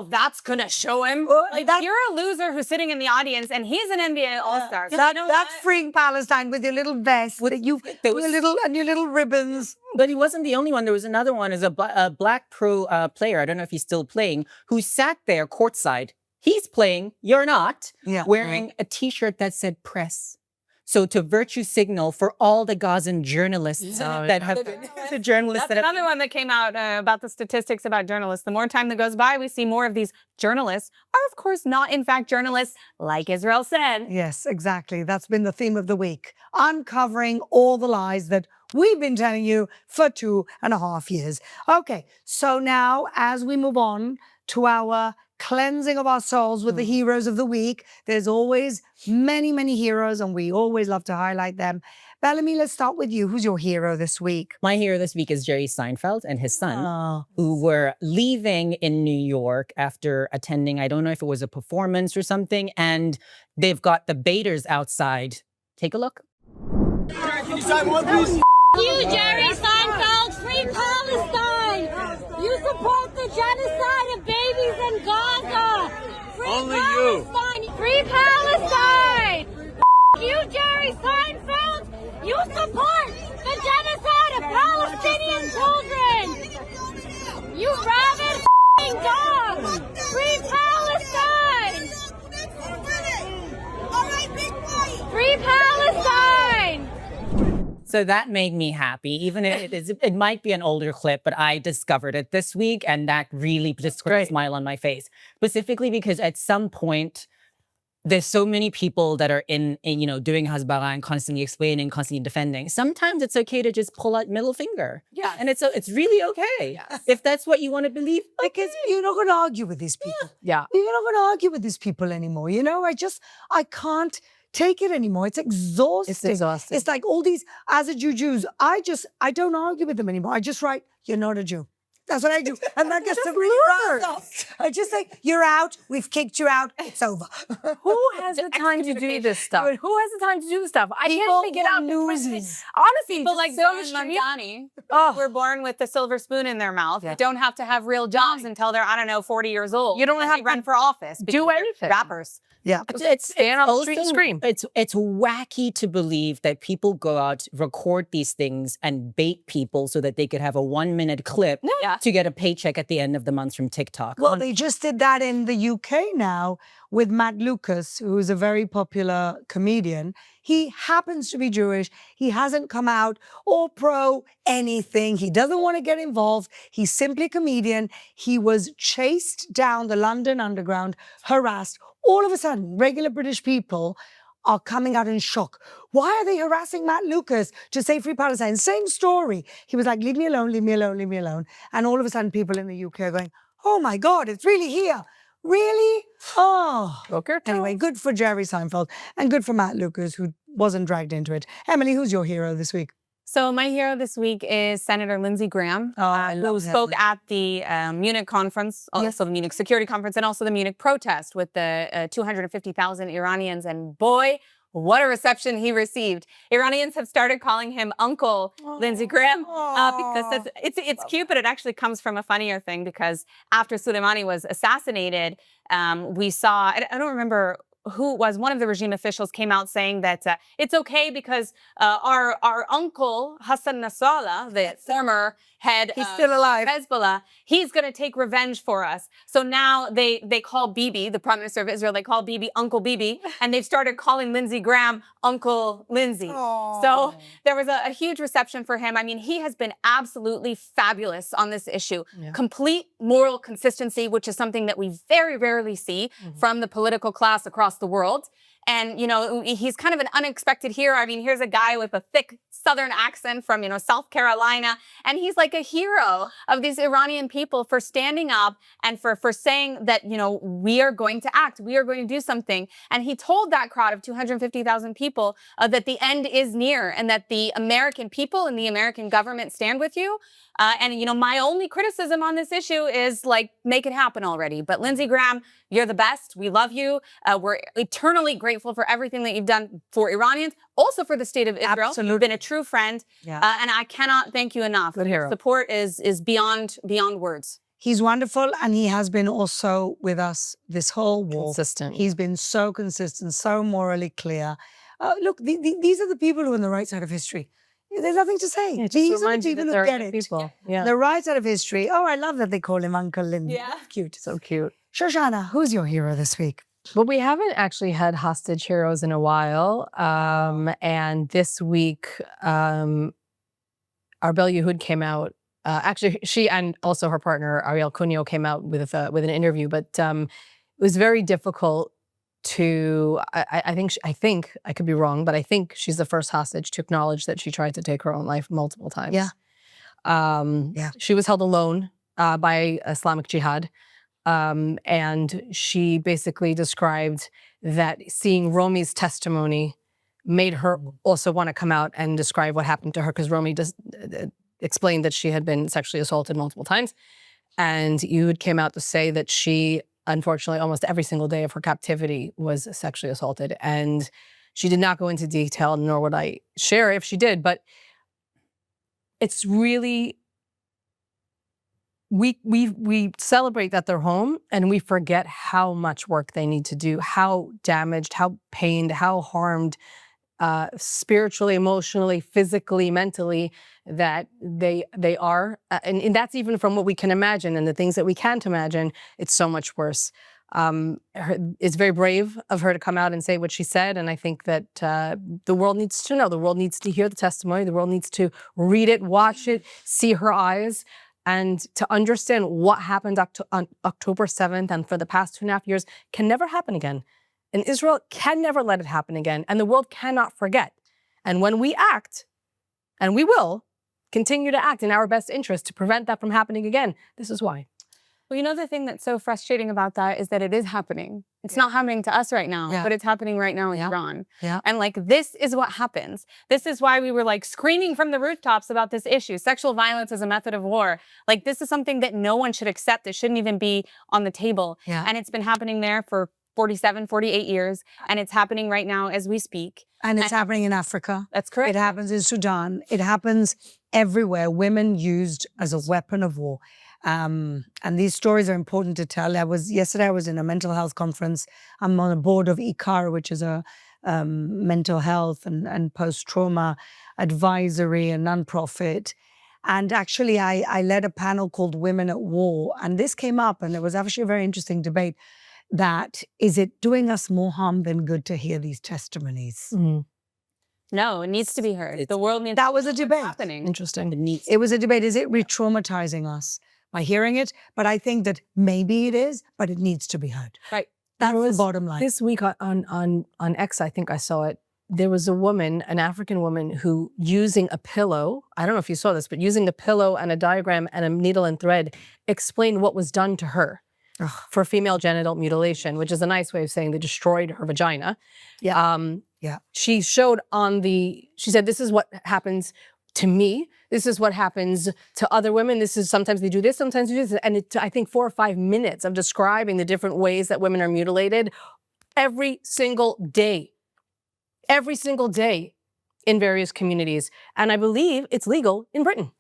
that's gonna show him. Like, you're a loser who's sitting in the audience and he's an NBA All-Star. So that's freeing Palestine with your little vest, with your little ribbons. But he wasn't the only one. There was another one as a Black pro player. I don't know if he's still playing, who sat there courtside. He's playing, you're not, wearing a T-shirt that said press. So to virtue signal for all the Gazan journalists that have been the journalists. That's another one that came out about the statistics about journalists. The more time that goes by, we see more of these journalists are, of course, not in fact journalists, like Israel said. Yes, exactly. That's been the theme of the week. Uncovering all the lies that we've been telling you for 2.5 years. Okay, so now as we move on to our cleansing of our souls with the heroes of the week. There's always many, many heroes, and we always love to highlight them. Bellamy, let's start with you. Who's your hero this week? My hero this week is Jerry Seinfeld and his son, who were leaving in New York after attending, I don't know if it was a performance or something, and they've got the baiters outside. Take a look. Can you sign one, please? You, Jerry Seinfeld, free Palestine! You support the genocide of babies in Gaza! Free Only Palestine! you! Free Palestine! You, Jerry Seinfeld! You support the genocide of Palestinian children! You rabid dog! Free Palestine! Free Palestine! So that made me happy. Even if it might be an older clip, but I discovered it this week, and that really just put a smile on my face. Specifically because at some point, there's so many people that are in doing hasbara and constantly explaining, constantly defending. Sometimes it's okay to just pull out middle finger. Yeah. And it's really okay. Yes. If that's what you want to believe. Because you're not going to argue with these people. Yeah. You're not going to argue with these people anymore. I can't take it anymore. It's exhausting. It's exhausting. It's like all these, as a Jews, I don't argue with them anymore. I just write, you're not a Jew. That's what I do. And that gets them really riled up. I just say, you're out. We've kicked you out. It's over. Who has the time to do this stuff? Who has the time to do this stuff? I can't figure it out. Loses. Honestly, people like Zoe Mandani were born with the silver spoon in their mouth. Yeah. Don't have to have real jobs until they're, 40 years old. You don't have to run for office. Do anything. Rappers. Yeah. It's stand on the street and scream. It's wacky to believe that people go out, record these things, and bait people so that they could have a 1-minute clip to get a paycheck at the end of the month from TikTok. Well, they just did that in the UK now with Matt Lucas, who's a very popular comedian. He happens to be Jewish. He hasn't come out or pro anything. He doesn't want to get involved. He's simply a comedian. He was chased down the London Underground, harassed. All of a sudden, regular British people are coming out in shock. Why are they harassing Matt Lucas to say Free Palestine? Same story. He was like, leave me alone, leave me alone, leave me alone. And all of a sudden, people in the UK are going, oh my God, it's really here. Really? Oh. Okay. Anyway, good for Jerry Seinfeld and good for Matt Lucas, who wasn't dragged into it. Emily, who's your hero this week? So my hero this week is Senator Lindsey Graham, who spoke at the Munich conference, also the Munich Security Conference, and also the Munich protest with the 250,000 Iranians. And boy, What a reception he received. Iranians have started calling him Uncle Lindsey Graham because it's cute, but it actually comes from a funnier thing because after Soleimani was assassinated, we saw, I don't remember who it was, one of the regime officials came out saying that it's okay because our uncle, Hassan Nasrallah, the former head He's still alive. Hezbollah, he's going to take revenge for us. So now they call Bibi, the Prime Minister of Israel, they call Bibi Uncle Bibi, and they've started calling Lindsey Graham Uncle Lindsey. So there was a huge reception for him. I mean, he has been absolutely fabulous on this issue. Complete moral consistency, which is something that we very rarely see from the political class across the world. And, you know, he's kind of an unexpected hero. I mean, here's a guy with a thick Southern accent from, you know, South Carolina. And he's like a hero of these Iranian people for standing up and for saying that, you know, we are going to act. We are going to do something. And he told that crowd of 250,000 people that the end is near and that the American people and the American government stand with you. And, you know, my only criticism on this issue is, like, make it happen already. But Lindsey Graham, you're the best. We love you. We're eternally grateful for everything that you've done for Iranians, also for the state of Israel. Absolutely. You've been a true friend. And I cannot thank you enough. Good hero. Support is beyond words. He's wonderful, and he has been also with us this whole war. Consistent. He's been so consistent, so morally clear. Look, these are the people who are on the right side of history. There's nothing to say. Yeah, These are the people who get it. People. Yeah. The right side of history. Oh, I love that they call him Uncle Lindsey. Yeah. Cute. So cute. Shoshana, who's your hero this week? Well, we haven't actually had hostage heroes in a while. And this week, Arbel Yehud came out. Actually, she and also her partner, Ariel Cunio, came out with an interview. But it was very difficult to, I think, I could be wrong, but I think she's the first hostage to acknowledge that she tried to take her own life multiple times. Yeah. She was held alone by Islamic Jihad. And she basically described that seeing Romi's testimony made her also want to come out and describe what happened to her, because Romi explained that she had been sexually assaulted multiple times. And Yehud came out to say that she, unfortunately, almost every single day of her captivity was sexually assaulted. And she did not go into detail, nor would I share if she did, but it's really, we celebrate that they're home and we forget how much work they need to do, how damaged, how pained, how harmed, spiritually, emotionally, physically, mentally, that they are. And that's even from what we can imagine, and the things that we can't imagine, it's so much worse. It's very brave of her to come out and say what she said, and I think that the world needs to know. The world needs to hear the testimony. The world needs to read it, watch it, see her eyes, and to understand what happened on October 7th and for the past 2.5 years can never happen again. And Israel can never let it happen again, and the world cannot forget. And when we act, and we will continue to act in our best interest to prevent that from happening again, this is why. Well, you know, the thing that's so frustrating about that is that it is happening. It's not happening to us right now, but it's happening right now in Iran. And like, this is what happens. This is why we were like screaming from the rooftops about this issue. Sexual violence is a method of war. Like, this is something that no one should accept. It shouldn't even be on the table. And it's been happening there for 47, 48 years. And it's happening right now as we speak. And it's happening in Africa. That's correct. It happens in Sudan. It happens everywhere. Women used as a weapon of war. And these stories are important to tell. Yesterday I was in a mental health conference. I'm on a board of ICAR, which is a mental health and post-trauma advisory, a nonprofit. And actually I led a panel called Women at War. And this came up, and it was actually a very interesting debate, that is it doing us more harm than good to hear these testimonies? No, it needs to be heard. The world needs that was a debate. Happening. Interesting. It was a debate. Is it re-traumatizing us by hearing it? But I think that maybe it is, but it needs to be heard. Right. That's the bottom line. This week on X, I think I saw it, there was a woman, an African woman, who using a pillow, I don't know if you saw this, but using a pillow and a diagram and a needle and thread, explained what was done to her for female genital mutilation, which is a nice way of saying they destroyed her vagina. She showed she said, this is what happens to me. This is what happens to other women. This is, sometimes they do this, sometimes they do this. And I think 4 or 5 minutes of describing the different ways that women are mutilated every single day. every single day in various communities. And I believe it's legal in Britain.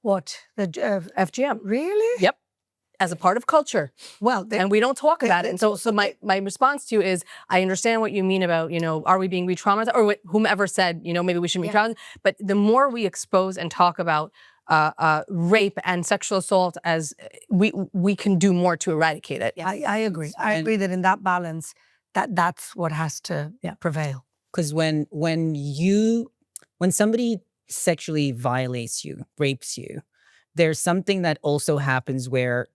What? The FGM. Really? Yep. As a part of culture. Well, and we don't talk about it. And so my response to you is, I understand what you mean about, are we being re-traumatized? Or whomever said, maybe we shouldn't be traumatized. But the more we expose and talk about rape and sexual assault, as we can do more to eradicate it. I agree. I agree that in that balance, that's what has to prevail. Because when somebody sexually violates you, rapes you, there's something that also happens where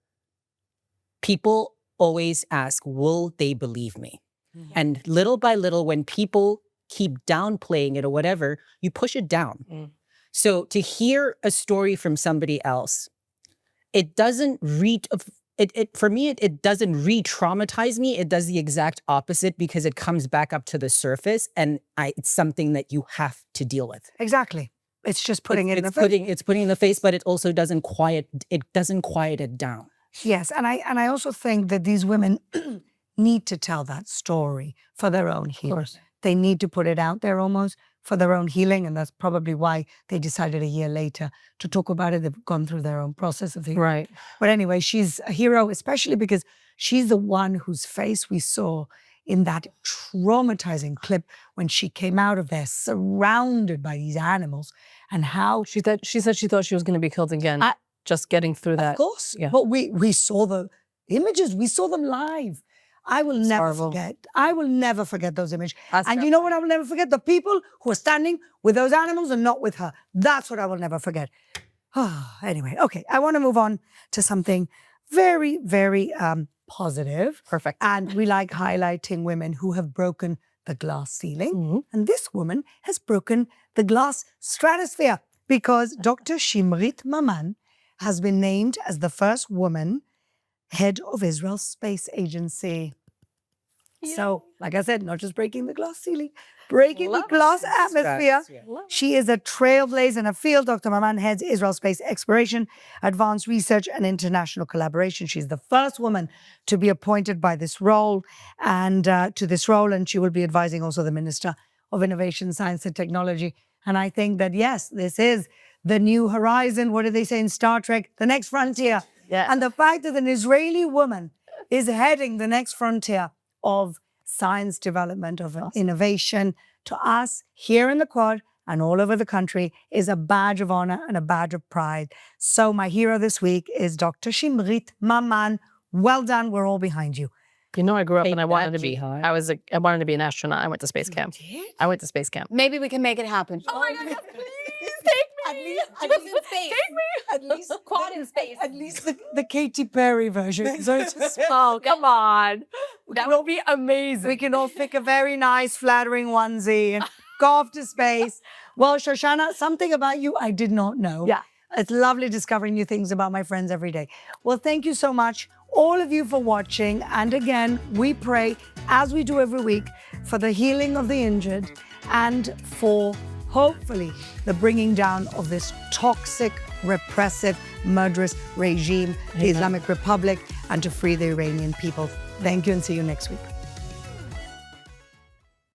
people always ask, will they believe me? Mm-hmm. And little by little, when people keep downplaying it or whatever, you push it down. Mm. So to hear a story from somebody else, it doesn't for me, it doesn't re-traumatize me. It does the exact opposite because it comes back up to the surface and it's something that you have to deal with. Exactly. It's just putting it in the face. It's putting in the face, but it also doesn't quiet it down. Yes, and I also think that these women need to tell that story for their own healing. Of course. They need to put it out there almost for their own healing, and that's probably why they decided a year later to talk about it. They've gone through their own process of healing. Right. But anyway, she's a hero, especially because she's the one whose face we saw in that traumatizing clip when she came out of there surrounded by these animals, and how she said she thought she was going to be killed again. Just getting through that. Of course. Yeah. But we saw the images. We saw them live. I will never forget. I will never forget those images. And you know what I will never forget? The people who are standing with those animals and not with her. That's what I will never forget. Anyway, okay. I want to move on to something very, very positive. Perfect. And we like highlighting women who have broken the glass ceiling. Mm-hmm. And this woman has broken the glass stratosphere because Dr. Shimrit Maman has been named as the first woman head of Israel's space agency. Yeah. So, like I said, not just breaking the glass ceiling, breaking the glass atmosphere. She is a trailblazer in a field. Dr. Maman heads Israel's space exploration, advanced research, and international collaboration. She's the first woman to be appointed by this role and she will be advising also the Minister of Innovation, Science and Technology. And I think that, yes, this is the new horizon. What do they say in Star Trek? The next frontier. Yeah. And the fact that an Israeli woman is heading the next frontier of science development, of innovation, to us here in the Quad and all over the country is a badge of honor and a badge of pride. So my hero this week is Dr. Shimrit Maman. Well done. We're all behind you. You know, I grew up and I wanted to be. I wanted to be an astronaut. I went to space camp. I went to space camp. Maybe we can make it happen. Oh my God! Please take me. At least in space. Take me. At least quad in space. At least the Katy Perry version. So it's just, oh, come on. That will be amazing. We can all pick a very nice, flattering onesie and go off to space. Well, Shoshana, something about you I did not know. Yeah. It's lovely discovering new things about my friends every day. Well, thank you so much, all of you, for watching. And again, we pray, as we do every week, for the healing of the injured and for, hopefully, the bringing down of this toxic, repressive, murderous regime, the Islamic Republic, and to free the Iranian people. Thank you and see you next week.